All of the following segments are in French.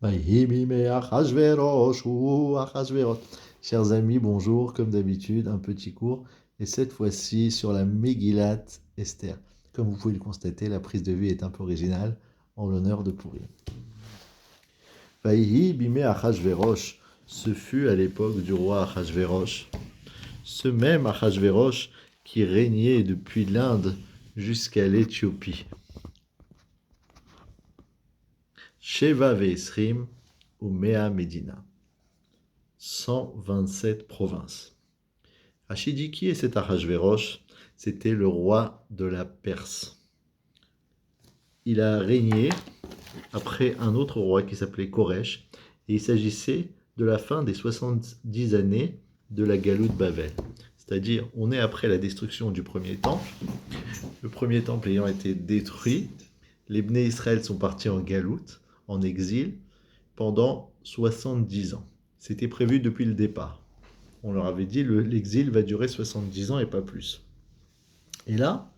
Vayimime Achashverosh ou Achashverosh. Chers amis, bonjour. Comme d'habitude, un petit cours. Et cette fois-ci sur la Megillat Esther. Comme vous pouvez le constater, la prise de vue est un peu originale en l'honneur de Pourim. Vaïhi bimé Achashverosh. Ce fut à l'époque du roi Achashverosh. Ce même Achashverosh qui régnait depuis l'Inde jusqu'à l'Éthiopie. Sheva Veisrim ou Mea Medina. 127 provinces. Rachid dit qui est cet Achashverosh? C'était le roi de la Perse. Il a régné après un autre roi qui s'appelait Koresh, et il s'agissait de la fin des 70 années de la Galoute Bavel. C'est-à-dire, on est après la destruction du premier temple. Le premier temple ayant été détruit, les Bnei Israël sont partis en Galoute, en exil, pendant 70 ans. C'était prévu depuis le départ. On leur avait dit l'exil va durer 70 ans et pas plus. Et là,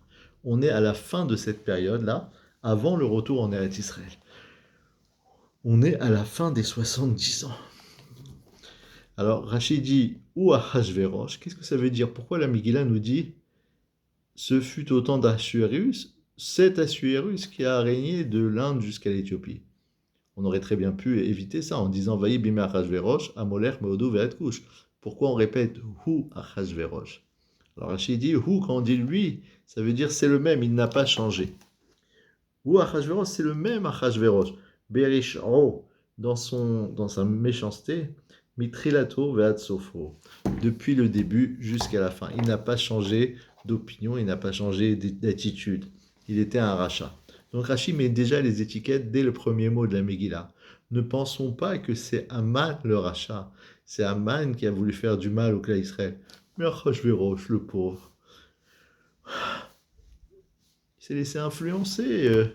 on est à la fin de cette période-là, avant le retour en Eretz Israël. On est à la fin des 70 ans. Alors, Rachid dit ou Achashverosh, qu'est-ce que ça veut dire? Pourquoi la Megillah nous dit ce fut au temps d'Assuérus, cet Assuérus qui a régné de l'Inde jusqu'à l'Éthiopie? On aurait très bien pu éviter ça en disant Vaï bime Achashverosh, Amolech Meodu Ve'atkush. Pourquoi on répète Hu Achashverosh? Alors Rachid dit Hu, quand on dit lui, ça veut dire c'est le même, il n'a pas changé. Hu Achashverosh, c'est le même Achashverosh. Berish'o, dans sa méchanceté, Mitrilato Ve'atsofo. Depuis le début jusqu'à la fin. Il n'a pas changé d'opinion, il n'a pas changé d'attitude. Il était un rachat. Donc Rachid met déjà les étiquettes dès le premier mot de la Megillah. Ne pensons pas que c'est Aman le rachat. C'est Aman qui a voulu faire du mal au clan Israël. Mais Achashverosh, le pauvre, il s'est laissé influencer.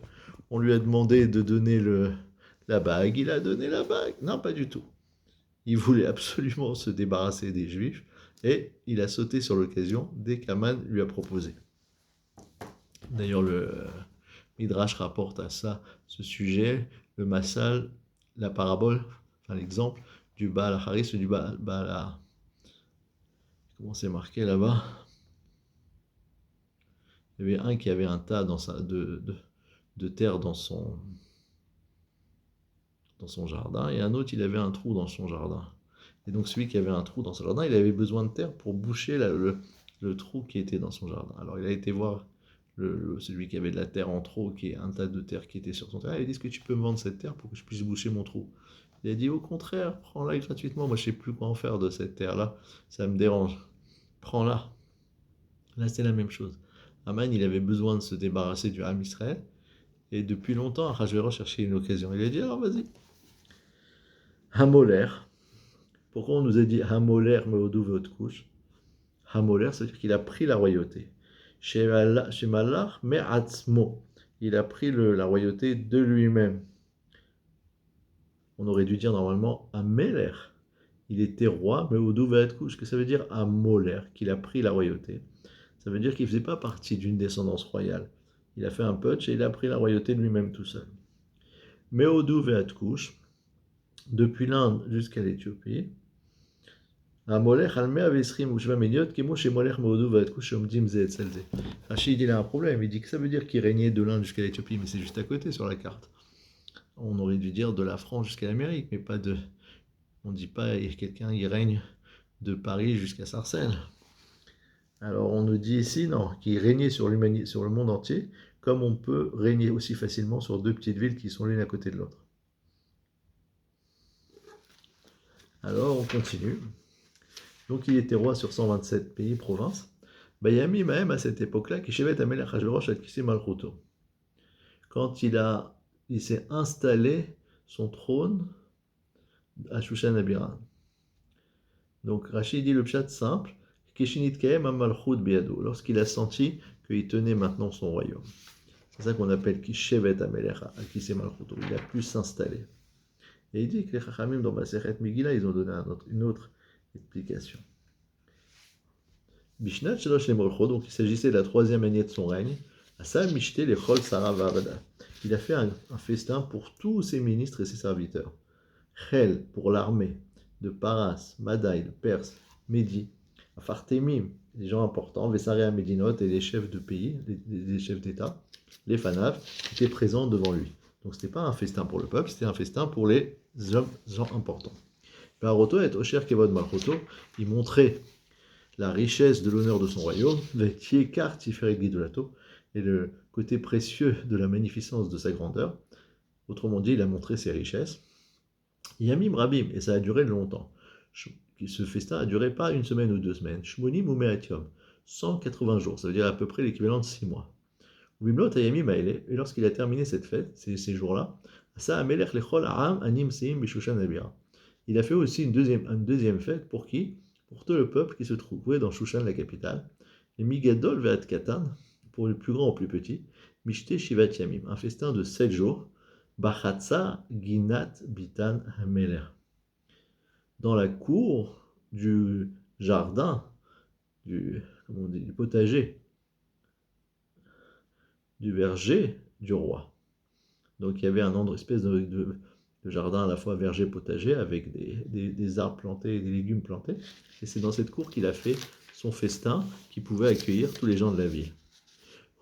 On lui a demandé de donner la bague. Il a donné la bague. Non, pas du tout. Il voulait absolument se débarrasser des Juifs. Et il a sauté sur l'occasion dès qu'Aman lui a proposé. D'ailleurs, le Midrash rapporte à ça, ce sujet, le Massal, la parabole, enfin l'exemple du Baal Haris et du Baal comment c'est marqué là-bas? Il y avait un qui avait un tas de terre dans son jardin, et un autre, il avait un trou dans son jardin. Et donc celui qui avait un trou dans son jardin, il avait besoin de terre pour boucher le trou qui était dans son jardin. Alors il a été voir celui qui avait de la terre en trop, qui est un tas de terre qui était sur son terrain. Il a dit, est-ce que tu peux me vendre cette terre pour que je puisse boucher mon trou? Il a dit, au contraire, prends-la gratuitement. Moi, je sais plus quoi en faire de cette terre-là. Ça me dérange. Prends-la. Là, c'est la même chose. Aman, il avait besoin de se débarrasser du Ham Israël. Et depuis longtemps, Achashverosh cherchait une occasion. Il a dit, alors vas-y. Hamoler. Pourquoi on nous a dit Hamoler meodu veotkouch? Hamoler, c'est-à-dire qu'il a pris la royauté. Shemalach me'atzmo. Il a pris la royauté de lui-même. On aurait dû dire normalement Ameler. Il était roi, meodu veotkouch. Que ça veut dire Hamoler, qu'il a pris la royauté. Ça veut dire qu'il ne faisait pas partie d'une descendance royale. Il a fait un putsch et il a pris la royauté de lui-même tout seul. Meodu veotkouch, depuis l'Inde jusqu'à l'Éthiopie. Rachid, il a un problème. Il dit que ça veut dire qu'il régnait de l'Inde jusqu'à l'Éthiopie, mais c'est juste à côté sur la carte. On aurait dû dire de la France jusqu'à l'Amérique, mais pas de. On ne dit pas quelqu'un qui règne de Paris jusqu'à Sarcelles. Alors on nous dit ici, non, qu'il régnait sur le monde entier, comme on peut régner aussi facilement sur deux petites villes qui sont l'une à côté de l'autre. Alors on continue. Donc il était roi sur 127 pays, provinces. Bayami Mahem à cette époque-là, qui Shevet Amelech Achashverosh Adkisi Malchuto. Quand il s'est installé son trône à Shushan Abiran. Donc Rachid dit le pshat simple, Kishinit Kaem Amalchut Biado, lorsqu'il a senti qu'il tenait maintenant son royaume. C'est ça qu'on appelle Kishevet Amelech Adkisi Malchuto. Il a pu s'installer. Et il dit que les Chachamim dans Masechet Megillah, ils ont donné une autre explication. Bishnat Shalosh Lemolcho, donc il s'agissait de la troisième année de son règne. Asa Mishte Lechol Sarah Varda. Il a fait un festin pour tous ses ministres et ses serviteurs. Chel pour l'armée, de Paras, Madaï, de Perse, Médi, Afartemim, les gens importants, Vessaria Médinot et les chefs de pays, les chefs d'État, les Fanav, étaient présents devant lui. Donc ce n'était pas un festin pour le peuple, c'était un festin pour les hommes, gens importants. Baroto et Osher Kevod Malchoto, il montrait la richesse de l'honneur de son royaume, Tiekar Tiferet Gidolato, et le côté précieux de la magnificence de sa grandeur. Autrement dit, il a montré ses richesses. Yamim Rabim, et ça a duré longtemps. Ce festin a duré pas une semaine ou 2 semaines. Shmonim ou Meatiom, 180 jours, ça veut dire à peu près l'équivalent de 6 mois. Vimlot Yamim Aele, et lorsqu'il a terminé cette fête, ces jours-là, Sa Amelech Lechol Aam Anim Seim Bishushan Abira. Il a fait aussi une deuxième fête pour qui? Pour tout le peuple qui se trouvait dans Shushan, la capitale. Et Migadol Ve'at Katan, pour les plus grands aux plus petits, Mishte Shivat Yamim, un festin de 7 jours. Bachatza Ginat Bitan Hameler. Dans la cour du jardin, du potager, du verger du roi. Donc il y avait un espèce de jardin à la fois verger potager avec des arbres plantés et des légumes plantés. Et c'est dans cette cour qu'il a fait son festin qui pouvait accueillir tous les gens de la ville.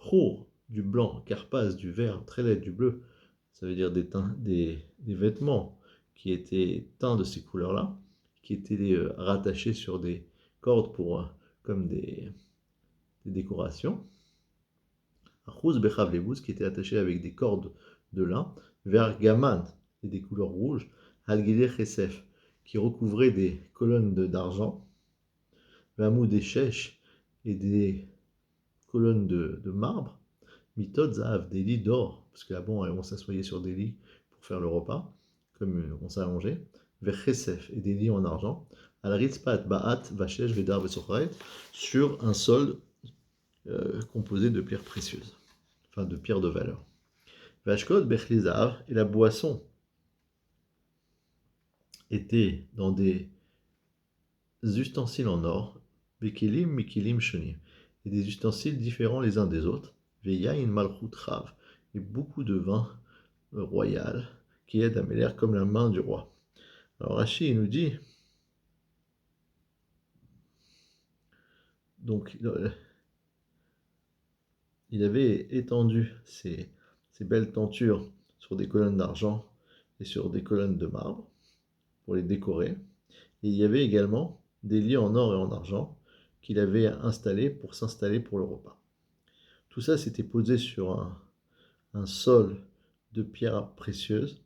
Chour du blanc, Karpas du vert, Trelet du bleu, ça veut dire des vêtements qui étaient teints de ces couleurs-là, qui étaient rattachés sur des cordes comme des décorations. Arrouz Bechav Lebous, qui était attaché avec des cordes de lin, vers Gaman, et des couleurs rouges, Halgile Chesef, qui recouvrait des colonnes d'argent, Vamou des chèches et des colonnes de marbre, Mitod Zahav, des lits d'or, parce que là-bas on s'assoyait sur des lits pour faire le repas, comme on s'allongeait, vers Chesef, et des lits en argent, al Ritzpat Ba'at Vachesh Vedar Vesocharet, sur un sol composé de pierres précieuses, enfin de pierres de valeur. Vashkot Bechlizav, et la boisson était dans des ustensiles en or, Bekelim Mikilim Shonim, et des ustensiles différents les uns des autres, Veyain Malchut Rav, et beaucoup de vin royal qui aide à Améler comme la main du roi. Alors Rashi nous dit, donc il avait étendu ces belles tentures sur des colonnes d'argent et sur des colonnes de marbre pour les décorer. Et il y avait également des lits en or et en argent qu'il avait installés pour s'installer pour le repas. Tout ça s'était posé sur un sol de pierres précieuses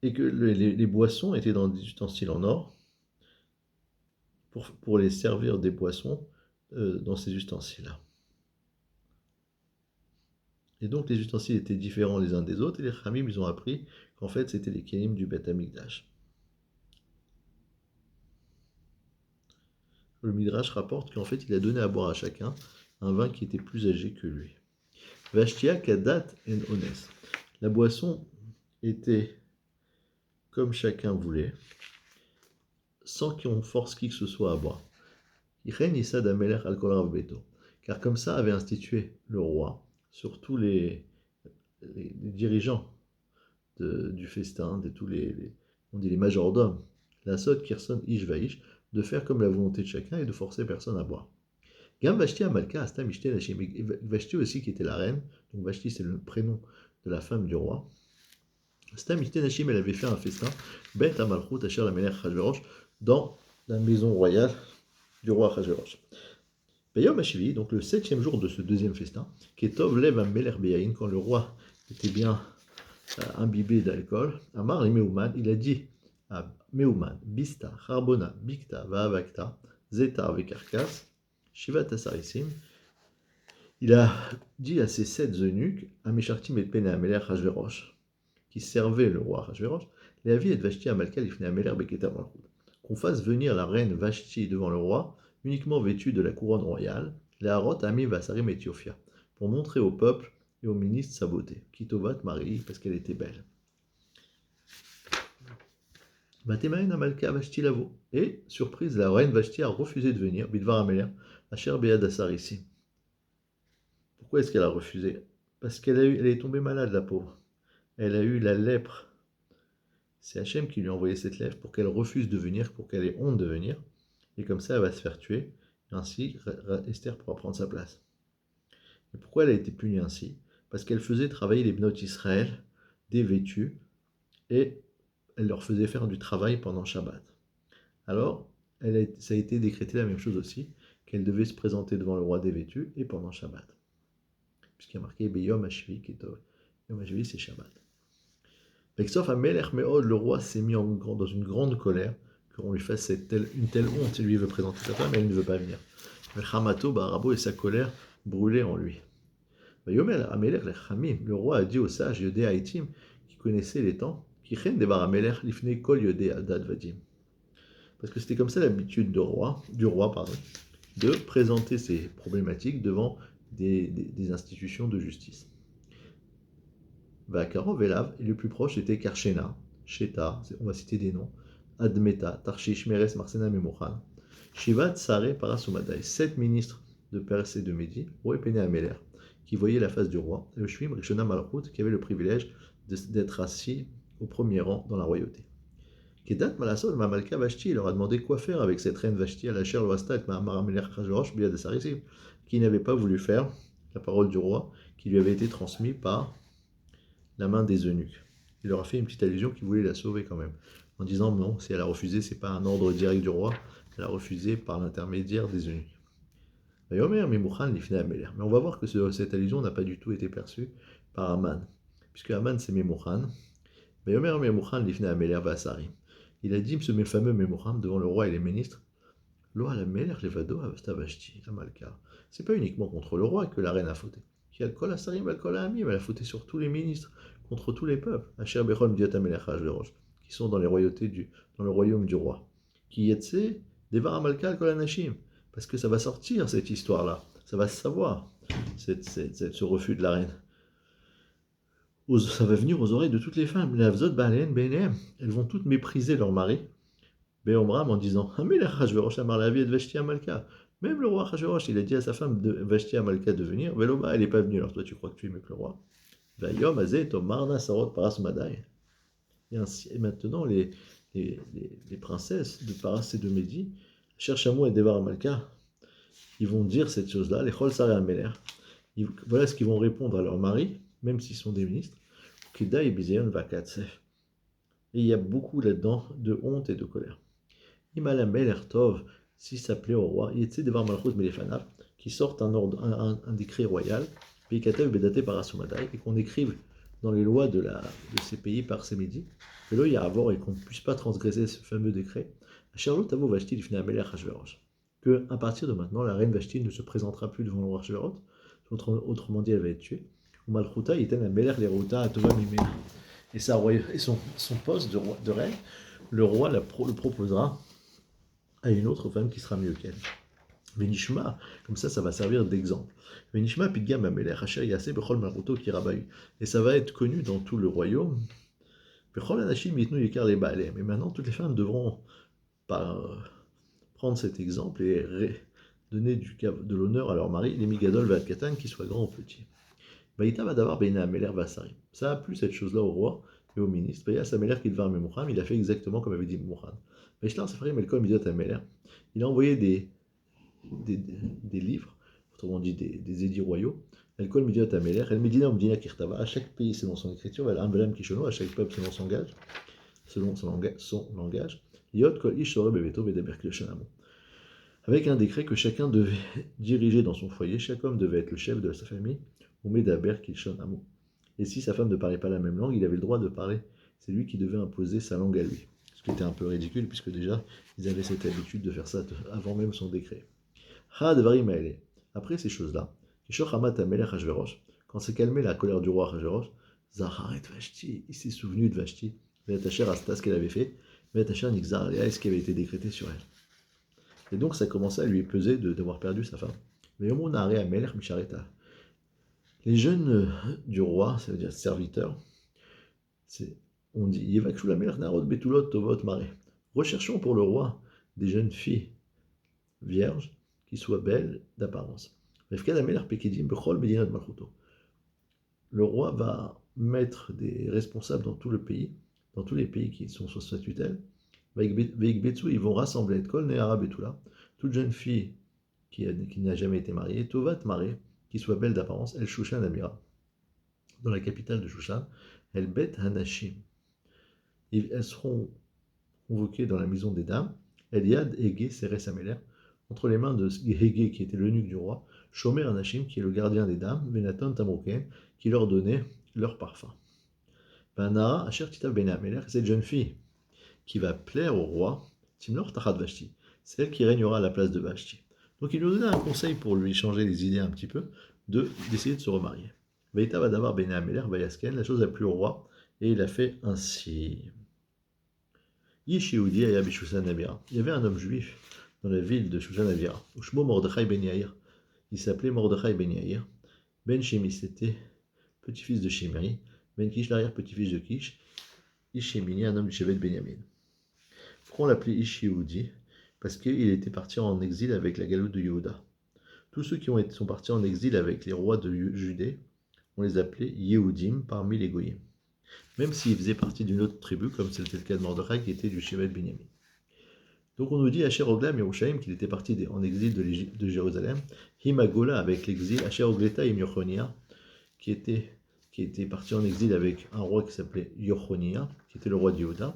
et que les boissons étaient dans des ustensiles en or pour les servir des boissons dans ces ustensiles-là. Et donc les ustensiles étaient différents les uns des autres et les Khamim ils ont appris qu'en fait c'était les kelim du Beth Amikdash. Le Midrash rapporte qu'en fait il a donné à boire à chacun un vin qui était plus âgé que lui. Vashtia kadat en ones. La boisson était comme chacun voulait, sans qu'on force qui que ce soit à boire. Car comme ça avait institué le roi sur tous les dirigeants du festin, on dit les majordomes, la sot kirson ish vaish, de faire comme la volonté de chacun et de forcer personne à boire. Gam Vashti Amalka Asta Mishte Nashim. Vashti aussi qui était la reine, donc Vashti c'est le prénom de la femme du roi. Asta Mishte Nashim, elle avait fait un festin, Bet Amalchut Asher la Melech Hashverosh, dans la maison royale du roi Hashverosh. Bayom Hashivi, donc le 7e jour de ce deuxième festin, Ketov Lev Amelech Beyain, quand le roi était bien imbibé d'alcool, Amar les Meuman, il a dit à Meuman, Bista, Charbona, Bikta, Vaavakta, Zetar Vekarkas, Shivat Asarissim, il a dit à ces 7 eunuques, Ameshartim et Pene Ameler Hashverosh, qui servaient le roi Hashverosh, les avis et Vashti Amalka Lifne Ameler Beketer Malchut, qu'on fasse venir la reine Vashti devant le roi, uniquement vêtue de la couronne royale, les Harot Ami Vasarim et Ethiopia, pour montrer au peuple et au ministre sa beauté, Kitovat Marie, parce qu'elle était belle. Batemaïn Amalka Vashti Lavo. Et, surprise, la reine Vashti a refusé de venir, Bidvar Ameler, Asher Bead Asarissim. Pourquoi est-ce qu'elle a refusé? Parce qu'elle est tombée malade, la pauvre. elle a eu la lèpre. C'est Hachem qui lui a envoyé cette lèpre pour qu'elle refuse de venir, pour qu'elle ait honte de venir. Et comme ça, elle va se faire tuer. Et ainsi, Esther pourra prendre sa place. Et pourquoi elle a été punie ainsi? Parce qu'elle faisait travailler les Bnot Israël dévêtus et elle leur faisait faire du travail pendant Shabbat. Alors, ça a été décrété la même chose aussi, qu'elle devait se présenter devant le roi dévêtu et pendant Shabbat. Puisqu'il y a marqué Beyom Hashvi Ketov. Yom Hashvi, c'est Shabbat. Sauf à Melech Meod, le roi s'est mis dans une grande colère qu'on lui fasse une telle honte. Lui veut présenter sa femme, elle ne veut pas venir. Mais Hamato, Barabo et sa colère brûlaient en lui. Le roi a dit aux sages Yodé Haïtim qui connaissaient les temps, Lifne Kol Yodé Adad Vadim. Parce que c'était comme ça l'habitude du roi, de présenter ses problématiques devant des institutions de justice. Vakarov Elav, et le plus proche était Karshena, Sheta, on va citer des noms, Admeta, Tarshish, Meres, Marsena, Memochan, Shiva, Tsare, Parasumadai, 7 ministres de Perse et de Médie, Oepene Ameler, qui voyaient la face du roi, et Oshvim, Rishona Malchut, qui avait le privilège d'être assis au premier rang dans la royauté. Kedat Malasol, Mamalka Vashti, il leur a demandé quoi faire avec cette reine Vashti, à la chair Loasta et Mahamar Ameler Khajorosh, Biad Sarisi, qui n'avait pas voulu faire la parole du roi, qui lui avait été transmise par la main des eunuques. Il leur a fait une petite allusion qu'il voulait la sauver quand même, en disant non, si elle a refusé, c'est pas un ordre direct du roi, elle a refusé par l'intermédiaire des eunuques. Mais on va voir que cette allusion n'a pas du tout été perçue par Aman, puisque Aman c'est Memouchan. Il a dit ce fameux Memouchan devant le roi et les ministres. C'est pas uniquement contre le roi que la reine a fauté. Elle a fauté sur tous les ministres, contre tous les peuples, qui sont dans dans le royaume du roi. Parce que ça va sortir cette histoire-là, ça va se savoir, ce refus de la reine. Ça va venir aux oreilles de toutes les femmes. Elles vont toutes mépriser leur mari. Beomram en disant même le roi Achashverosh, il a dit à sa femme de Vashti Amalka de venir. Veloba, elle n'est pas venue. Alors toi, tu crois que tu es mieux que le roi. Et maintenant, les princesses de Paras et de Médie, Cherchamo et Devar Amalka, ils vont dire cette chose-là, les Chol Sare Ameler. Voilà ce qu'ils vont répondre à leur mari, même s'ils sont des ministres. Kida et Bizion Vakatsef. Et il y a beaucoup là-dedans de honte et de colère. Imala Meler Tov, s'il s'appelait au roi, il était Devar Malchut Melefanav, qui sorte un décret royal, Pekatev Bedate Parasumadai, et qu'on écrive dans les lois de ces pays par ces médis, et là il y a à voir et qu'on ne puisse pas transgresser ce fameux décret. Charlotte Avo Vashti Lifne Ameler Hashverosh, que à partir de maintenant, la reine Vashti ne se présentera plus devant le roi Hashverot, autrement dit, elle va être tuée. Malchuta Yiten Ameler Leruta Atova Mimena. Et son poste de reine, le roi le proposera à une autre femme qui sera mieux qu'elle. Venishma, comme ça va servir d'exemple. Venishma Pidgam Ameler Hacher Yase Bechol Maruto Kirabayu. Et ça va être connu dans tout le royaume. Bechol Anashim Yitnu Yikar les Baalem. Et maintenant, toutes les femmes devront prendre cet exemple et donner de l'honneur à leur mari, les Migadol Vadkatan, qu'ils soient grands ou petits. Baïta va d'avoir Beina Ameler Vasari. Ça a plu cette chose-là au roi et au ministre. Baïa Sameler qui devint Memouchan, il a fait exactement comme avait dit Memouchan. Meshlar Safarim Elkom Idiot Ameler. Il a envoyé des livres, autrement dit des édits royaux. Elkom Idiot Ameler, El Medina Medina Kirtava. À chaque pays selon son écriture, El Ambelam Kishono, à chaque peuple selon son langage. Yot Kol Ish Sore Bebeto Bedeber Kleshanamo. Avec un décret que chacun devait diriger dans son foyer, chaque homme devait être le chef de sa famille, ou Medaber Kilshon Amo. Et si sa femme ne parlait pas la même langue, il avait le droit de parler. C'est lui qui devait imposer sa langue à lui. Ce qui était un peu ridicule, puisque déjà, ils avaient cette habitude de faire ça avant même son décret. Après ces choses-là, quand s'est calmé la colère du roi Achashverosh, Zaharet Vashti, il s'est souvenu de Vashti, Vatacher Asta, ce qu'elle avait fait, Vatacher Nixar, ce qui avait été décrété sur elle. Et donc ça commençait à lui peser d'avoir perdu sa femme. Mais au monde les jeunes du roi, ça veut dire serviteurs, on dit recherchons pour le roi des jeunes filles vierges qui soient belles d'apparence. Le roi va mettre des responsables dans tout le pays, dans tous les pays qui sont sous sa tutelle. Veikbetsu, ils vont rassembler Kol Ne'ara Betula, toute jeune fille qui n'a jamais été mariée, Tovat Maré, qui soit belle d'apparence, El Shushan Amira, dans la capitale de Shushan, El Bet Hanashim. Elles seront convoquées dans la maison des dames, Eliad, Ege, Seres Améler, entre les mains de Ege, qui était l'eunuque du roi, Shomer Anashim, qui est le gardien des dames, Venaton Tamruken, qui leur donnait leur parfum. Banara, Asher Titav Ben Améler, cette jeune fille qui va plaire au roi, Timlor Tachat Vashti, c'est elle qui régnera à la place de Vashti. Donc il nous donnait un conseil pour lui changer les idées un petit peu, d'essayer de se remarier. Veita va d'avoir Ben Améler, Vayasken, la chose a plu au roi, et il a fait ainsi. Yishiudi Aya Bishushan Nabira. Il y avait un homme juif dans la ville de Shushan Nabira, Ushmo Mordechai Ben Yair. Il s'appelait Mordechai Ben Yair. Ben Shemi, c'était petit-fils de Shimri. Ben Kish, l'arrière-petit-fils de Kish. Ishemini, un homme du chevet de Benyamin. Pourquoi on l'appelait Ishioudi? Parce qu'il était parti en exil avec la galoute de Yehuda. Tous ceux qui sont partis en exil avec les rois de Judée, on les appelait Yehudim parmi les Goyim. Même s'ils faisaient partie d'une autre tribu, comme c'était le cas de Mordechai qui était du chevet de Benyamin. Donc on nous dit Asher Oglam Yerushalayim qu'il était parti en exil de Jérusalem, Himagola avec l'exil, Asher Ogleta Im Yochonia, qui était parti en exil avec un roi qui s'appelait Yochonia, qui était le roi de Yehuda,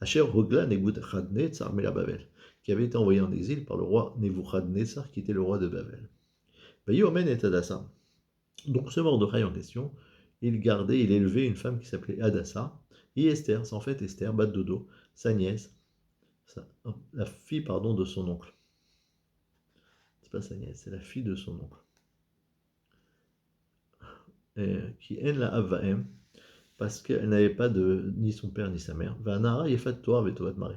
Asher Hogla Nebuchadnezzar Mela Babel, qui avait été envoyé en exil par le roi Nebuchadnezzar, qui était le roi de Babel. Bayomen et Adassa. Donc ce Mordechai en question, il élevait une femme qui s'appelait Adassa, et Esther, c'est en fait Esther, Bat Dodo, sa nièce, la fille de son oncle. C'est pas sa nièce, c'est la fille de son oncle. Qui en la Avaem, parce qu'elle n'avait pas ni son père ni sa mère. Vanara Yefat Torah Vetovat Maré.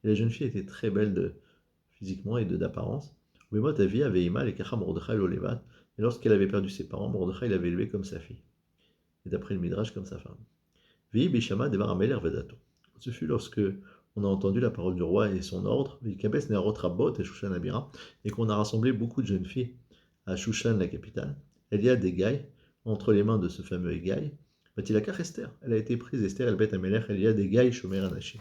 Et la jeune fille était très belle physiquement et d'apparence. Wemot Avi avait Ima et Kacha Mordechai Lolevat. Et lorsqu'elle avait perdu ses parents, Mordechai l'avait élevée comme sa fille. Et d'après le Midrash, comme sa femme. Vi Bishama Devar Ameler Vedato. Ce fut lorsque on a entendu la parole du roi et son ordre, et qu'on a rassemblé beaucoup de jeunes filles à Shushan, la capitale. Elle y a des Gaï, entre les mains de ce fameux Egaï. Batilakar Esther, elle a été prise, Esther, elle bête Améler, elle y a des Gaï, Shomer Anashim.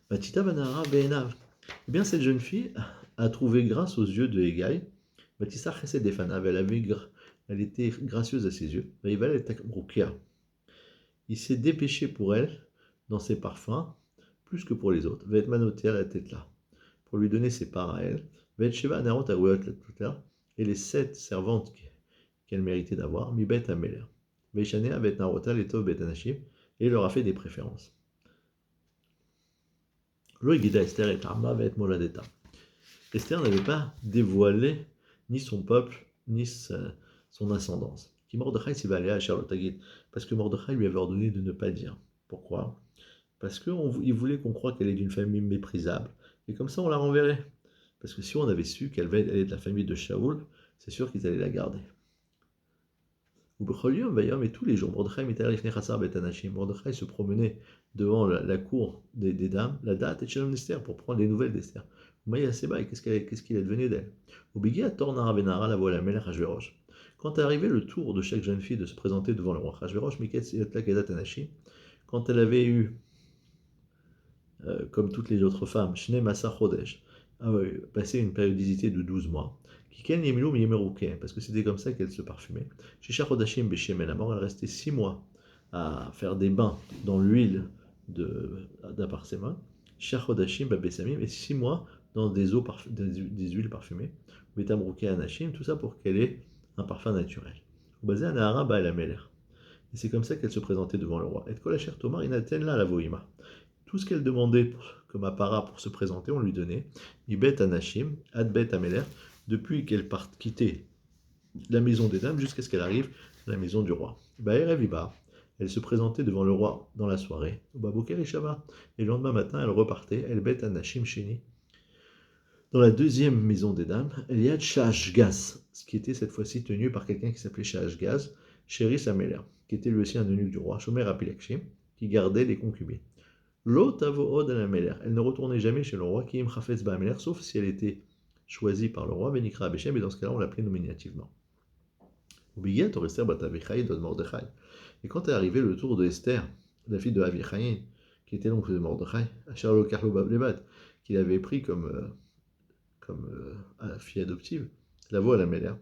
Batita Banara Be'enav. Eh bien, cette jeune fille a trouvé grâce aux yeux de Egaï. Batissa Chesed Defanav, elle était gracieuse à ses yeux. Il s'est dépêché pour elle dans ses parfums, plus que pour les autres. Vetmanoter la tête là, pour lui donner ses parts à elle. Vetsheva Narot Awot et les 7 servantes qu'elle méritait d'avoir, Mibet Ameler. Veishanea Vet Narota Letov Bet Anashim, et il leur a fait des préférences. Lo Gida Esther et Arma Vet Moladeta. Esther n'avait pas dévoilé ni son peuple, ni son ascendance. Qui Mordechai s'y va aller à Charlotagid, parce que Mordechai lui avait ordonné de ne pas dire. Pourquoi? Parce qu'il voulait qu'on croie qu'elle est d'une famille méprisable, et comme ça on la renverrait. Parce que si on avait su qu'elle est de la famille de Shaoul, c'est sûr qu'ils allaient la garder. Et tous les jours, Mordechai se promenait devant la cour des dames, la date et Shalom Esther, pour prendre les nouvelles d'Esther. Qu'est-ce qu'il est devenu d'elle? Quand est arrivé le tour de chaque jeune fille de se présenter devant le roi Achashverosh, quand elle avait eu, comme toutes les autres femmes, passé une périodicité de 12 mois, parce que c'était comme ça qu'elle se parfumait. Chez elle restait 6 mois à faire des bains dans l'huile d'un parsémon. Et 6 mois dans des huiles parfumées. Tout ça pour qu'elle ait un parfum naturel. Et c'est comme ça qu'elle se présentait devant le roi. Et Kolacher Tomar inaten la voima. Tout ce qu'elle demandait comme apparat pour se présenter, on lui donnait. Ibet Anashim, Adbet Ameler, depuis qu'elle quittait la maison des dames jusqu'à ce qu'elle arrive à la maison du roi. Elle se présentait devant le roi dans la soirée. Et le lendemain matin, elle repartait. Elle bet Anashim Sheni. Dans la deuxième maison des dames, il y a Shashgaz, ce qui était cette fois-ci tenu par quelqu'un qui s'appelait Shashgaz, Chéris Ameler, qui était lui aussi un eunuque du roi, Shomer Apilakshim, qui gardait les concubines. L'Otavo de la Meler, elle ne retournait jamais chez le roi, Kim Chafetz Ba'ameler, sauf si elle était choisie par le roi, Benikra Abeshem, et dans ce cas-là, on l'appelait nominativement. Et quand est arrivé le tour de Esther, la fille de Avichaïn, qui était l'oncle de Mordechai, Asher Karlo Bablebat, qu'il avait pris comme fille adoptive, la voix à la Méler,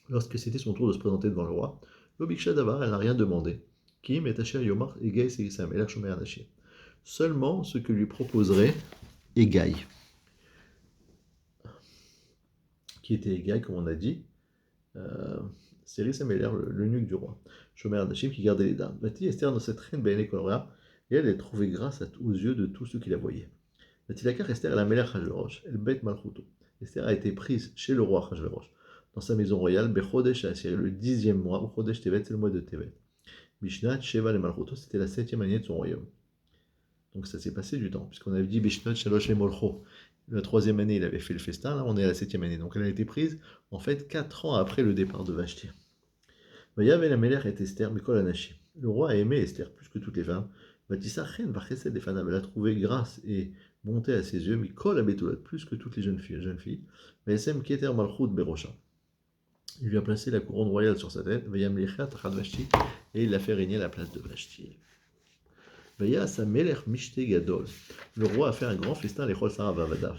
lorsque c'était son tour de se présenter devant le roi, l'Obiksha Davar, elle n'a rien demandé. Kim et Asher Yomar Egay Segisam, Méler Shomer Anashim. Seulement ce que lui proposerait Egay, qui était Egay, comme on a dit, Séris Améler, l'eunuque du roi, Shomer Anashim, qui gardait les dames. Bati Esther dans cette reine Béné Kolra, et elle est trouvée grâce aux yeux de tous ceux qui la voyaient. Batilakar Esther, la Mélère Hajverosh, elle bête Malchuto. Esther a été prise chez le roi Hajverosh, dans sa maison royale, Bechodesh Asir, le 10e mois, ou Chodesh Tevet, c'est le mois de Tevet. Bishnat Sheva le Malchuto, c'était la 7e année de son royaume. Donc ça s'est passé du temps, puisqu'on avait dit Bishnat Shalosh le Molcho. La 3e année, il avait fait le festin, là on est à la 7e année. Donc elle a été prise, en fait, 4 ans après le départ de Vashti. Vayav la Mélère et Esther, Mikol Anashi. Le roi a aimé Esther plus que toutes les femmes. Vatissa Chen Vachesed des Fanav, elle a trouvé grâce et bonté à ses yeux, Mikol Abetoulat, plus que toutes les jeunes filles. Vaisem Keter Malchut Berosha. Il lui a placé la couronne royale sur sa tête, Vayam Lechat Rad Vashti, et il l'a fait régner à la place de Vashti. Vaya sa Melech Mishte Gadol. Le roi a fait un grand festin, les Chol Sarah Vavadav,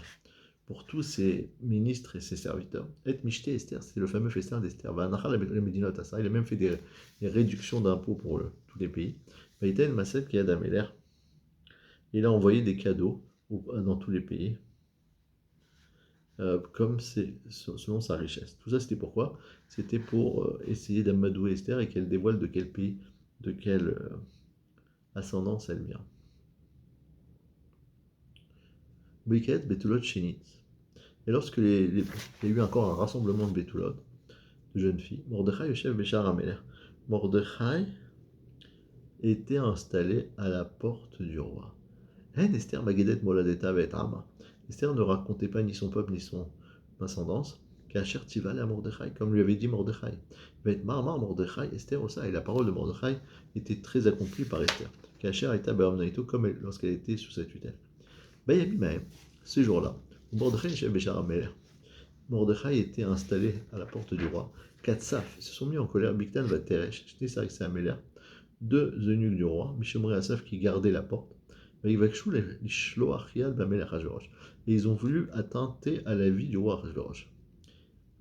pour tous ses ministres et ses serviteurs. Et Mishte Esther, c'est le fameux festin d'Esther. Il a même fait des réductions d'impôts pour tous les pays. Vaïten Maset Kiad Ameler. Il a envoyé des cadeaux dans tous les pays, comme c'est selon sa richesse. Tout ça, c'était pourquoi? C'était pour essayer d'amadouer Esther et qu'elle dévoile de quel pays, de quelle ascendance elle vient. Briket Betulot Shinit. Et lorsque il y a eu encore un rassemblement de Betulot, de jeunes filles, Mordechai Yoshev Béchar Améler. Mordechai était installé à la porte du roi. Esther Magedet Moladeta Vet Ama. Esther ne racontait pas ni son peuple ni son ascendance, qu'Acher Tival à Mordechai, comme lui avait dit Mordechai. Vet Marmar Mordechai, Esther Osa, et la parole de Mordechai était très accomplie par Esther. Qu'Acher était à Beramnaïto, comme lorsqu'elle était sous sa tutelle. Bayami Mahem, ces jours-là, Mordechai Yoshev Béchar Améler. Mordechai était installé à la porte du roi. Katsaf se sont mis en colère. Bigtan va Teresh, Shnesarix et Améler, deux eunuques du roi, Mishomri Asaf qui gardaient la porte. Et ils ont voulu attenter à la vie du roi Achashverosh.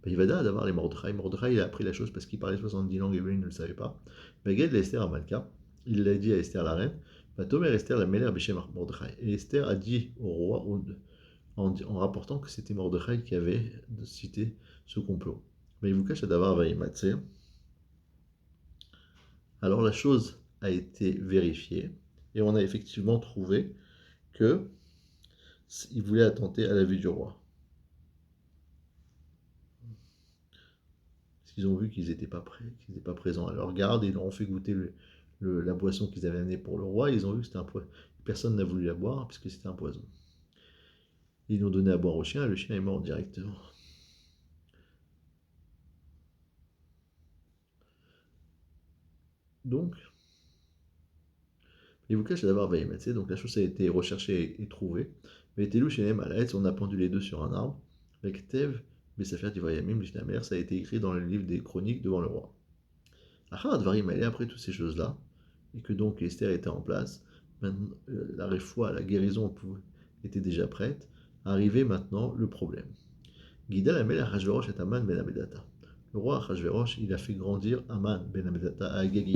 Vada d'avoir les Mordechai. Mordechai, il a appris la chose parce qu'il parlait 70 langues et lui, il ne le savait pas. Bagad Esther à Malka. Il l'a dit à Esther la reine. Tomer Esther la Meler Béchem Mordechai. Et Esther a dit au roi, en rapportant que c'était Mordechai qui avait cité ce complot. Mais il vous cache d'avoir Vaïmatse. Alors la chose a été vérifiée et on a effectivement trouvé que il voulait attenter à la vie du roi. Parce qu'ils ont vu qu'ils n'étaient pas prêts, qu'ils n'étaient pas présents à leur garde, ils leur ont fait goûter la boisson qu'ils avaient amenée pour le roi, ils ont vu que c'était un poison. Personne n'a voulu la boire puisque c'était un poison. Ils l'ont donné à boire au chien et le chien est mort directement. Donc, il vous cache d'avoir Vaïmatse, donc la chose a été recherchée et trouvée. Mais Telou chez Malaetz, on a pendu les deux sur un arbre. Avec Tev, Bessafer Divrayamim, Lishnamer, ça a été écrit dans le livre des chroniques devant le roi. Après toutes ces choses-là, et que donc Esther était en place, maintenant, la réfoua, la guérison était déjà prête, arrivait maintenant le problème. Guida la mère Hachverosh et Aman ben Abedata. Le roi Hachverosh, il a fait grandir Aman ben Abedata à Agagi.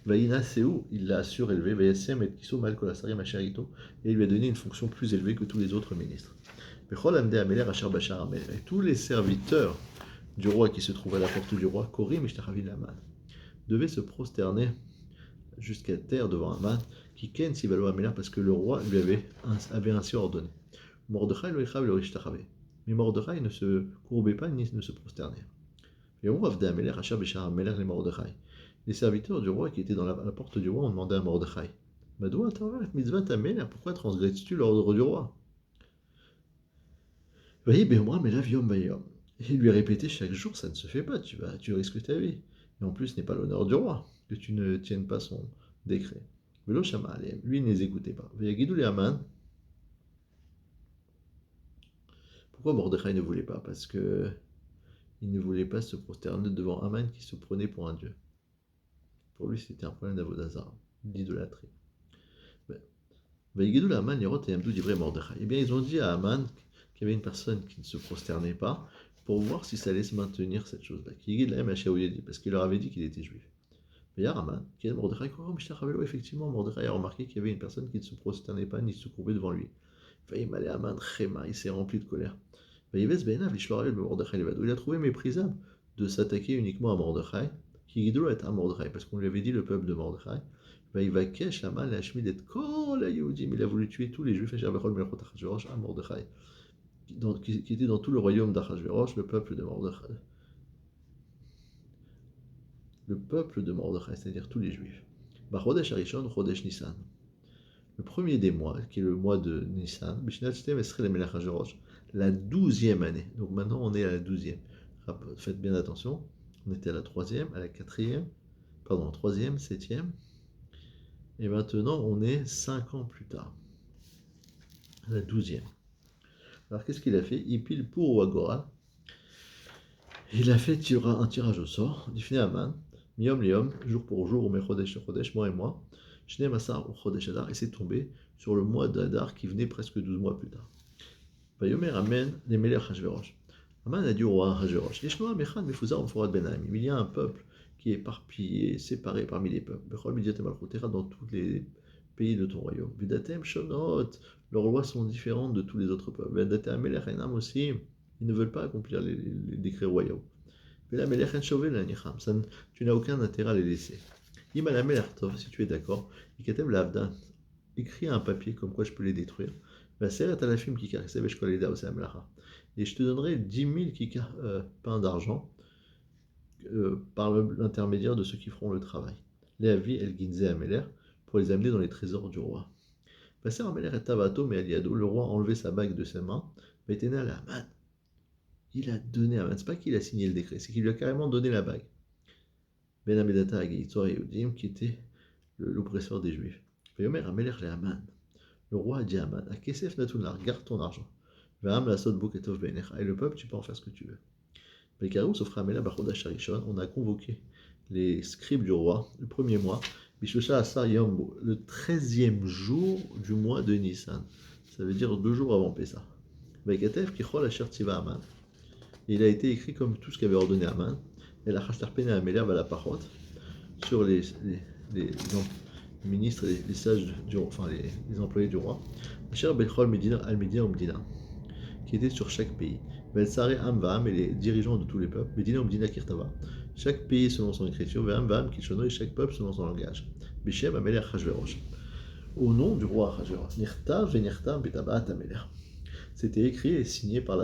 Vaïna Séou, il l'a surélevé, Vayassem et Kiso Malkolasarim Acharito, et il lui a donné une fonction plus élevée que tous les autres ministres. Et tous les serviteurs du roi qui se trouvaient à la porte du roi, Korim et Aman, devaient se prosterner jusqu'à terre devant Aman, qui ken Sivalo Améler, parce que le roi lui avait ainsi ordonné. Mordechai lo ichav lo ishtachave. Mais Mordechai ne se courbait pas ni ne se prosternait. Et on Avde Améler, Achar Béchar Améler et Mordechai. Les serviteurs du roi qui étaient dans la porte du roi ont demandé à Mordechai, Madoua Tavar mitzvah Améler, pourquoi transgresses-tu l'ordre du roi? Voyez, Béomra, mais là, Viom Bayom. Et il lui a répété chaque jour, ça ne se fait pas, tu risques ta vie. Et en plus, ce n'est pas l'honneur du roi que tu ne tiennes pas son décret. Velo Shama lui, il ne les écoutait pas. Veyagidou les Aman. Pourquoi Mordechai ne voulait pas? Parce que il ne voulait pas se prosterner devant Aman qui se prenait pour un dieu. Pour lui, c'était un problème d'avodazara, d'idolâtrie. Vaïgidou la Haman, Yerot et Amdou d'Ivré Mordechai. Eh bien, ils ont dit à Haman qu'il y avait une personne qui ne se prosternait pas pour voir si ça allait se maintenir cette chose-là. Parce qu'il leur avait dit qu'il était juif. Mais il y a Haman, qui est Mordechai, effectivement, Mordechai a remarqué qu'il y avait une personne qui ne se prosternait pas ni se courbait devant lui. Il s'est rempli de colère. Il a trouvé méprisable de s'attaquer uniquement à Mordechai, qui doit être à Mordechai, parce qu'on lui avait dit le peuple de Mordechai. Il va cacher la mal, la Shmid et Kol Yehudim. Il a voulu tuer tous les juifs à Mordechai, qui était dans tout le royaume d'Achashverosh, le peuple de Mordechai. Le peuple de Mordechai, c'est-à-dire tous les juifs. Chodesh Arishon, Chodesh Nissan. Le premier des mois, qui est le mois de Nissan, la 12e année. Donc maintenant on est à la 12e. Faites bien attention, on était à la 3e, à la 4e, pardon, 3e, 7e, et maintenant on est 5 ans plus tard, à la 12e. Alors qu'est-ce qu'il a fait? Il pile pour Agora, il a fait un tirage au sort, Difne Aman, Miom Liom, jour pour jour, ou Mechodesh Chodesh, mois et mois, Shne Massar ou Chodesh Adar, et c'est tombé sur le mois d'Adar qui venait presque 12 mois plus tard. Vayomer Amen, les Melech Hashverosh. Aman a dit au roi Hashverosh, il y a un peuple qui est éparpillé, séparé parmi les peuples, dans tous les pays de ton royaume. Vidatem Shonot, leurs lois sont différentes de tous les autres peuples. Vidatem Melech Enam aussi, ils ne veulent pas accomplir les décrets royaux. Tu n'as aucun intérêt à les laisser. Si tu es d'accord, écris un papier comme quoi je peux les détruire. Et je te donnerai 10 000 pains d'argent par l'intermédiaire de ceux qui feront le travail. Pour les amener dans les trésors du roi. Le roi a enlevé sa bague de ses mains, mais à la main. Il a donné à Aman. C'est pas qu'il a signé le décret, c'est qu'il lui a carrément donné la bague. Ben Amedata Ageitor Yehudim, qui était l'oppresseur des Juifs. Le roi a dit à Aman, à Kesef Natunar, garde ton argent. Et le peuple, tu peux en faire ce que tu veux. On a convoqué les scribes du roi le premier mois, le 13e jour du mois de Nissan. Ça veut dire 2 jours avant Pessah. Il a été écrit comme tout ce qu'avait ordonné Aman, et la Chashtarpene Améler va la parole sur les ministres et les sages, enfin les employés du roi, qui étaient sur chaque pays. Et les dirigeants de tous les peuples, chaque pays selon son écriture, et chaque peuple selon son langage. Au nom du roi Achashverosh, c'était écrit et signé par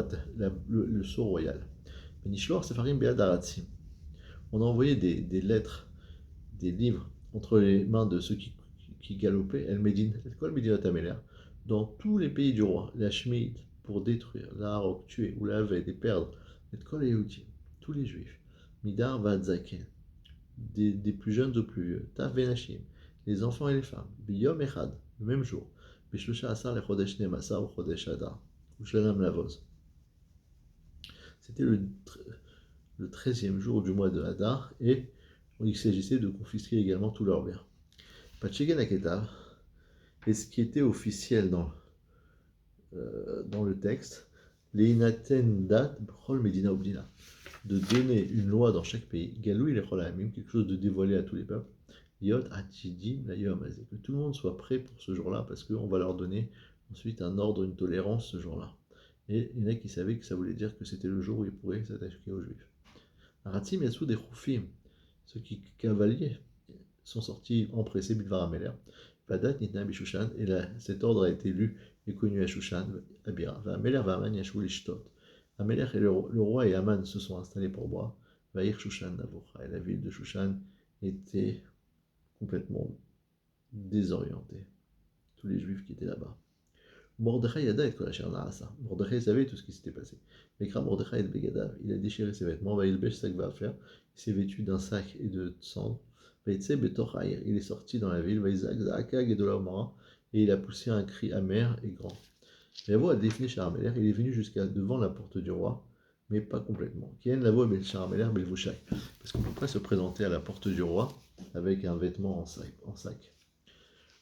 le sceau royal. On a envoyé des lettres, des livres entre les mains de ceux qui galopaient, dans tous les pays du roi, la Shmid, pour détruire, la Harok, tuer, ou la Haved, et perdre, tous les juifs, Midar Vadzaken, des plus jeunes aux plus vieux, Tav Benashim, les enfants et les femmes, Biyom Echad, le même jour, Bishlusha Asar le Chodesh Nemasa ou Chodesh Adar, ou Shanam Lavoz. C'était le 13e jour du mois de Hadar, et il s'agissait de confisquer également tous leurs biens. Pachegen Aketav, et ce qui était officiel dans le texte, Leinaten Dat Bchol Medina Obdina, de donner une loi dans chaque pays, Galou il est quelque chose de dévoilé à tous les peuples, Yot Atidim Layom, que tout le monde soit prêt pour ce jour-là, parce qu'on va leur donner ensuite un ordre, une tolérance ce jour-là. Et il y en a qui savaient que ça voulait dire que c'était le jour où ils pourraient s'attaquer aux Juifs. Aratim Yassou des Choufim, ceux qui cavaliers sont sortis empressés Bilvar Améler. Padat Nitna Bishushan, et cet ordre a été lu et connu à Shushan, Abira. Améler va Aman Yashou Lishtot. Améler et le roi et Aman se sont installés pour boire. Vaïr Shushan Navoucha, et la ville de Shushan était complètement désorientée. Tous les Juifs qui étaient là-bas. Mordechai Yada et Kolachar Naasa. Mordechai savait tout ce qui s'était passé. Mekra Mordechai et Begadav, il a déchiré ses vêtements, Vaïlbesh Sak va faire, il s'est vêtu d'un sac et de cendres. Vaïtse Betor Haïr, il est sorti dans la ville, Vaïzak Zaakag et de l'Omara, et il a poussé un cri amer et grand. Yavo a défini Sharameler, il est venu jusqu'à devant la porte du roi, mais pas complètement. Kien lavo belchar ameler belvushai. Parce qu'on ne peut pas se présenter à la porte du roi avec un vêtement en sac.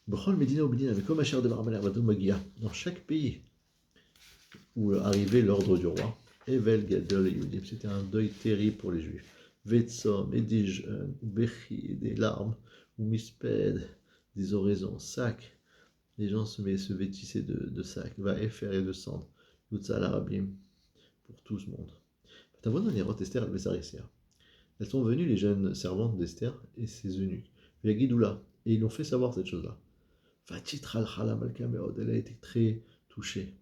Bechol Medina Obedina, avec comme Asher de Barbaler, Magia. Dans chaque pays où arrivait l'ordre du roi, Evel Gadol et Yudim, c'était un deuil terrible pour les juifs. Vetsom, et des jeûnes, Bechi, des larmes, ou Misped, des oraisons, sacs. Les gens se vêtissaient de sacs, va Efer et de cendres, Yutzal Arabim, pour tout ce monde. Esther elles sont venues, les jeunes servantes d'Esther et ses eunuques. Et ils l'ont fait savoir cette chose-là. Elle a été très touchée.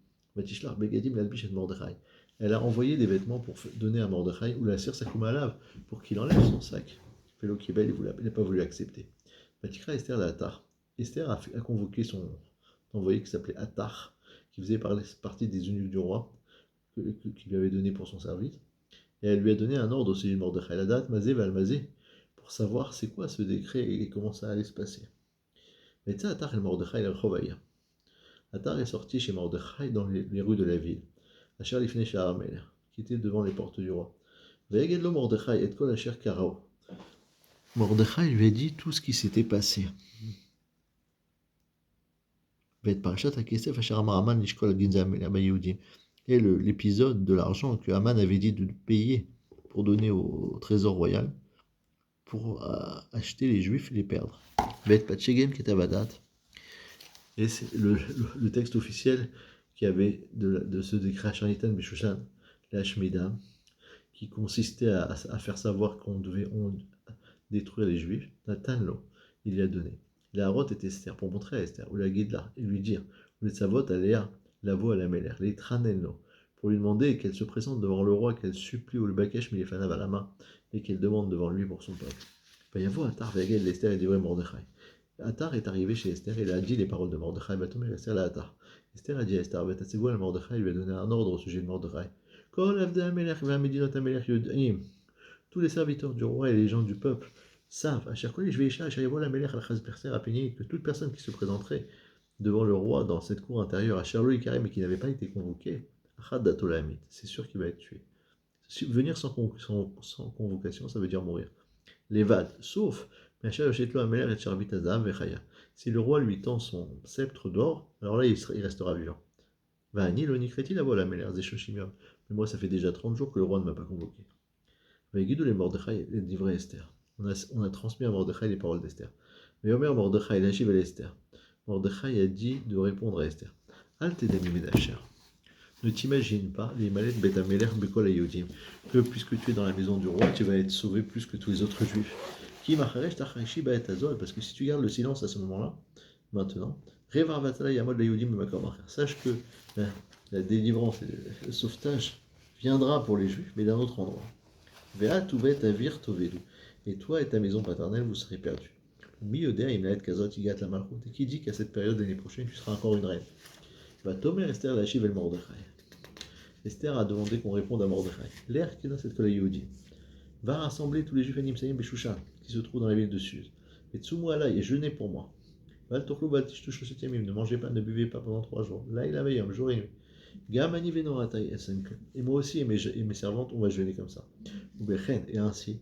Elle a envoyé des vêtements pour donner à Mordechai ou la sire Sakoumalav pour qu'il enlève son sac. Félo Kibel, il n'a pas voulu accepter. Vatikra Esther la Attar. Esther a convoqué son envoyé qui s'appelait Attar, qui faisait partie des eunuques du roi, qui lui avait donné pour son service. Et elle lui a donné un ordre au sujet de Mordechai. La date Mazé va Mazé pour savoir c'est quoi ce décret et comment ça allait se passer. Mais tu sais, Attar et Mordechai el Chovaïa. Attar est sorti chez Mordechai dans les rues de la ville. Asher Lifnei Sha'ar Melech, qui était devant les portes du roi. Ve'egedlo Mordechai et kol Asher Karao. Mordechai lui a dit tout ce qui s'était passé. Ve'et Parashat HaKesef Asher Amar Haman Lishkol Ginza Yehudim. Et l'épisode de l'argent que Haman avait dit de payer pour donner au trésor royal pour acheter les juifs et les perdre. Ve'et Patchegem Ketavadat. Et c'est le texte officiel qui avait de ce décret Shanitan Beshushan, l'Ashmida, qui consistait à faire savoir qu'on devait détruire les Juifs. Natanlo, il y a donné. La Harot et Esther, pour montrer à Esther, ou la Guidla, et lui dire, vous êtes sa vote à Léa, la voix à la Méler, les Tranello, pour lui demander qu'elle se présente devant le roi, qu'elle supplie ou le Bakesh Milefanav à la main, et qu'elle demande devant lui pour son peuple. Vayavo Atar Vegel l'Esther et Divrei Mordechai. Attar est arrivé chez Esther et il a dit les paroles de Mordechai. Esther la Attar. Esther a dit à Esther, Mordechai lui a donné un ordre au sujet de Mordechai. Tous les serviteurs du roi et les gens du peuple savent, que toute personne qui se présenterait devant le roi dans cette cour intérieure à Sherlo Ikarim et qui n'avait pas été convoqué, c'est sûr qu'il va être tué. Venir sans convocation, ça veut dire mourir. Levad, sauf si le roi lui tend son sceptre d'or, alors là il restera vivant. Mais moi ça fait déjà 30 jours que le roi ne m'a pas convoqué. On a transmis à Mordechai les paroles d'Esther. Mais Omer Mordechai, l'Achiv et Esther. Mordechai a dit de répondre à Esther. Ne t'imagine pas les malettes Betameler Bekol Ayudim, que puisque tu es dans la maison du roi, tu vas être sauvé plus que tous les autres juifs. Parce que si tu gardes le silence à ce moment-là, maintenant, sache que la délivrance et le sauvetage viendra pour les juifs, mais d'un autre endroit. Et toi et ta maison paternelle, vous serez perdus. Et qui dit qu'à cette période l'année prochaine, tu seras encore une reine. Esther Lachiv el Mordechai. Esther a demandé qu'on réponde à Mordechai. L'air qui est dans cette colle Yehudi va rassembler tous les juifs Nimsaïm Beshushan qui se trouvent dans la ville de Suse. Et Tsumu Alay, et jeûnez pour moi. Ne mangez pas, ne buvez pas pendant 3 jours. Là, il avait un jour et nuit. Gamani Venoratay et moi aussi et mes servantes, on va jeûner comme ça. Et ainsi,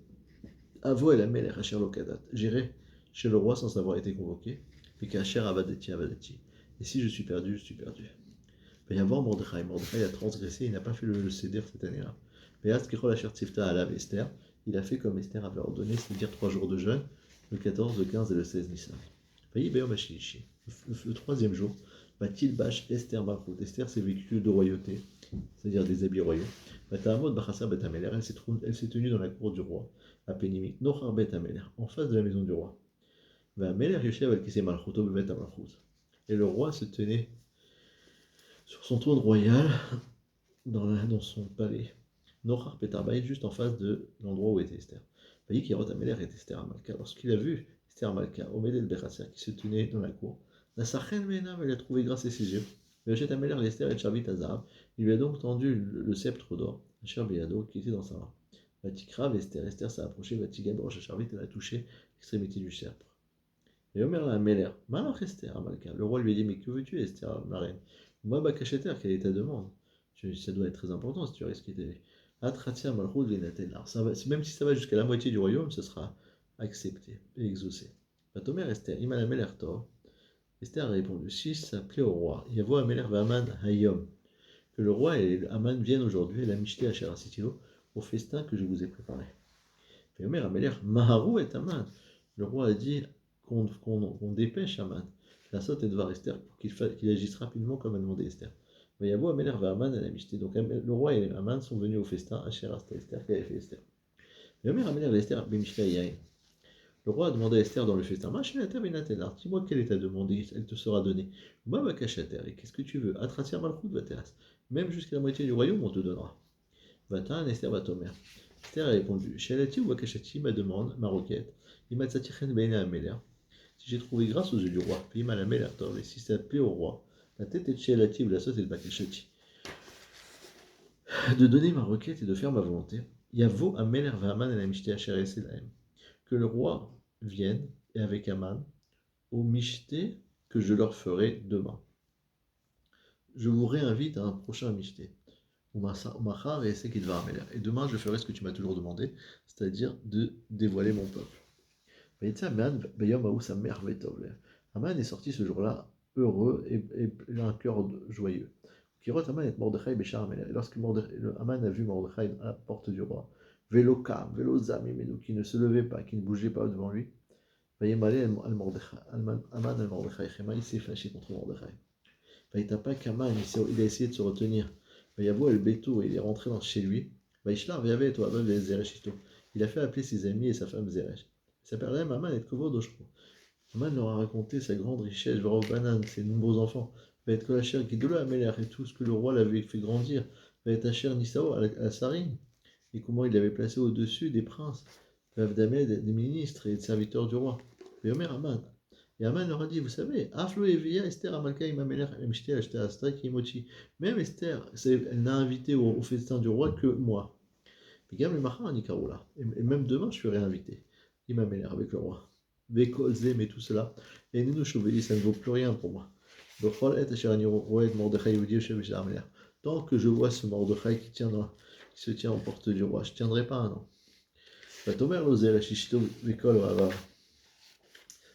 Avo el Amelech Asher Lokadat. J'irai chez le roi sans avoir été convoqué. Et qu'Asher Avadati Avadati. Et si je suis perdu, je suis perdu. Il va y avoir Mordechai. Mordechai a transgressé, il n'a pas fait le céder cette année-là. Mais Esther, il a fait comme Esther avait ordonné, c'est-à-dire 3 jours de jeûne, le 14, le 15 et le 16 Nissan. Le 3e jour, Batil Bash Esther Malchut. Esther s'est vécue de royauté, c'est-à-dire des habits royaux. Elle s'est tenue dans la cour du roi, à Pénimik, Nochar Bet Ameler, en face de la maison du roi. Et le roi se tenait sur son trône royal dans son palais. Nochar Petarbaï, juste en face de l'endroit où était Esther. Lorsqu'il a vu Esther Malka, Omedel Bechasser, qui se tenait dans la cour, la Sachen Menam, elle a trouvé grâce à ses yeux. Il lui a donc tendu le sceptre d'or, Cherbiado, qui était dans sa main. Vatikrav, Esther s'est approchée, Vatigab, Roche Charvit, elle a touché l'extrémité du sceptre. Et Omer la Meller, Malach Esther Malka. Le roi lui a dit, mais que veux-tu, Esther, ma reine? Moi, Bakacheter, quelle est ta demande? Ça doit être très important si tu risques d'aider. Atratia Malchut Venaten. Alors, même si ça va jusqu'à la moitié du royaume, ce sera accepté et exaucé. Vatomer Esther, Iman Ameler Tor. Esther a répondu, si ça plaît au roi, Yavo Ameler Vaman Hayom, que le roi et Aman viennent aujourd'hui, et la Mishté à Sitilo, au festin que je vous ai préparé. Vayomer Ameler Maharu et Aman. Le roi a dit qu'on dépêche Aman. La sotte est devant Esther pour qu'il agisse rapidement comme a demandé Esther. Vayavo Ameler Vaman à la Mishté. Donc le roi et Aman sont venus au festin à Esther, qu'avait fait Esther. Vayomer Ameler Esther Bemishté Yain. Le roi a demandé à Esther dans le festin, dis-moi quelle est ta demande, elle te sera donnée. Et qu'est-ce que tu veux? Atratia Malchut Vateras. Même jusqu'à la moitié du royaume, on te donnera. Vatan Esther Vatomer. Esther a répondu, Shalati ou Bakashati, ma demande, ma requête, Imatsatichen Bene Ameler. Si j'ai trouvé grâce aux yeux du roi, puis mal Ameler Tov, et si ça plaît au roi, la tête est de Shalati ou la sauce est de Bakashati, de donner ma requête et de faire ma volonté. Yavo Ameler Vaman et la Mishte Asher Eselaim. Que le roi vienne et avec Aman au Mishté que je leur ferai demain. Je vous réinvite à un prochain Mishté. Et demain, je ferai ce que tu m'as toujours demandé, c'est-à-dire de dévoiler mon peuple. Aman est sorti ce jour-là heureux et un cœur joyeux. Et lorsque Aman a vu Mordechai à la porte du roi, Velokam, Velozam, qui ne se levait pas, qui ne bougeait pas devant lui, Aman al-Mordechai, il s'est fâché contre Mordechai. Il a essayé de se retenir. Il est rentré chez lui. Il a fait appeler ses amis et sa femme Zeresh. Il s'appelle Aman et Kovod Oshko. Aman leur a raconté sa grande richesse, Banan, ses nombreux enfants, et tout ce que le roi l'avait fait grandir, Nisao à la Sarine, et comment il l'avait placé au-dessus des princes, des ministres et des serviteurs du roi. Et Aman leur a dit, vous savez, même Esther, elle n'a invité au festin du roi que moi. Et même demain, je serai invité. Il m'a mêlé avec le roi. Mais tout cela, et nous ça ne vaut plus rien pour moi. Tant que je vois ce Mordechai qui se tient aux portes du roi, je ne tiendrai pas un an.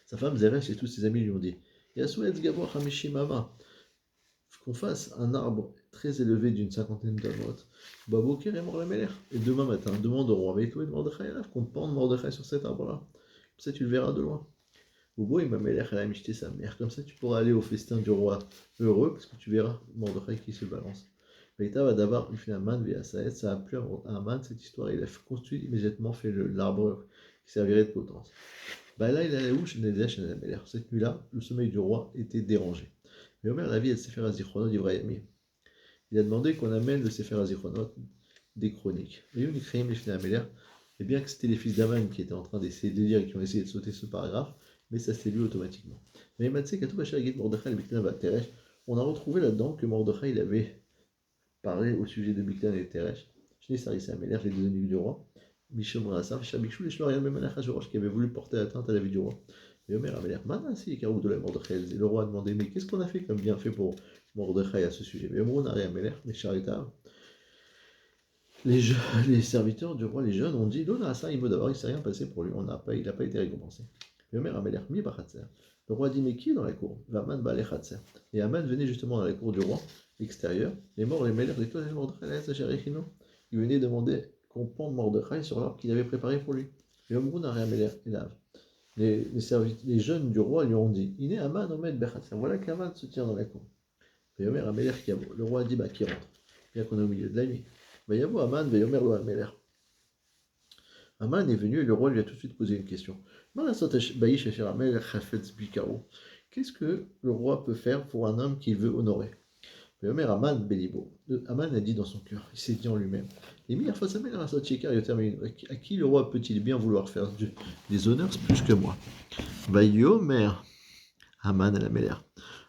Sa femme Zeresh et tous ses amis lui ont dit, qu'on fasse un arbre très élevé d'une cinquantaine d'amot, et demain matin, demande au roi, qu'on pende Mordechai sur cet arbre-là. Comme ça, tu le verras de loin. Comme ça, tu pourras aller au festin du roi heureux, parce que tu verras Mordechai qui se balance. Ça a plu à Aman, cette histoire. Il a construit immédiatement fait l'arbre qui servirait de potence. Cette nuit-là, le sommeil du roi était dérangé. Mais Omer la vie et Sefer Azichronot d'Ivrayami. Il a demandé qu'on amène le Sefer Azichronot des chroniques. Et bien que c'était les fils d'Aman qui étaient en train d'essayer de lire et qui ont essayé de sauter ce paragraphe, mais ça s'est lu automatiquement. Mais on a retrouvé là-dedans que Mordechai il avait parlé au sujet de Biktan et Teresh, les deux ennemis du roi, Mishom Rassaf, Shabikshu, les Shlorian Memanach Hashorosh, qui avait voulu porter atteinte à la vie du roi. Et Omer avait l'air manassi, car de la Mordechai. Et le roi a demandé, mais qu'est-ce qu'on a fait comme bienfait pour Mordechai à ce sujet? Mais Omron n'a rien mêlé, les Charitav. Les serviteurs du roi, les jeunes, ont dit, Dona ça, il ne s'est rien passé pour lui, il n'a pas été récompensé. Et Omer avait l'air mi bachatzer. Le roi dit, mais qui est dans la cour? Vaman balechatzer. Et Aman venait justement dans la cour du roi, extérieure, les morts, les mêlères, les toiles, les Mordechai, il venait demander qu'on pende Mordechai sur l'arbre qu'il avait préparé pour lui. Et Omron n'a rien mêlé, les jeunes du roi lui ont dit, Iné Aman Omed Bechatzer, voilà qu'Aman se tient dans la cour. Et Omer Ameler Kiabo. Le roi a dit, qui rentre, bien qu'on est au milieu de la nuit. Vayavo Aman, Vayomer lo Ameler. Aman est venu et le roi lui a tout de suite posé une question. Qu'est-ce que le roi peut faire pour un homme qu'il veut honorer? Vayomer Aman Belibo. Aman a dit dans son cœur, il s'est dit en lui-même, à qui le roi peut-il bien vouloir faire des honneurs plus que moi? Vayomer Aman à Ameler.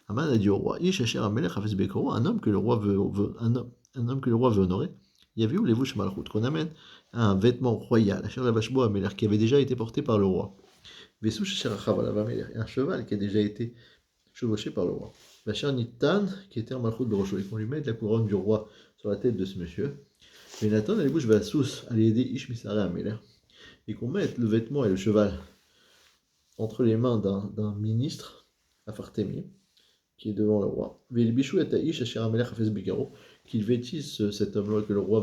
Aman a dit au roi, un homme que le roi veut honorer. Il y avait où les vouches malroutes qu'on amène un vêtement royal, qui avait déjà été porté par le roi. Et un cheval qui a déjà été chevauché par le roi. Nitan, qui était en malroute de rocho, et qu'on lui mette la couronne du roi sur la tête de ce monsieur. Nathan et bouche Vassous, allez aider Ish Misaré Améler, et qu'on mette le vêtement et le cheval entre les mains d'un ministre, Afartemi, qui est devant le roi. Qu'il vêtisse cet homme-là que le roi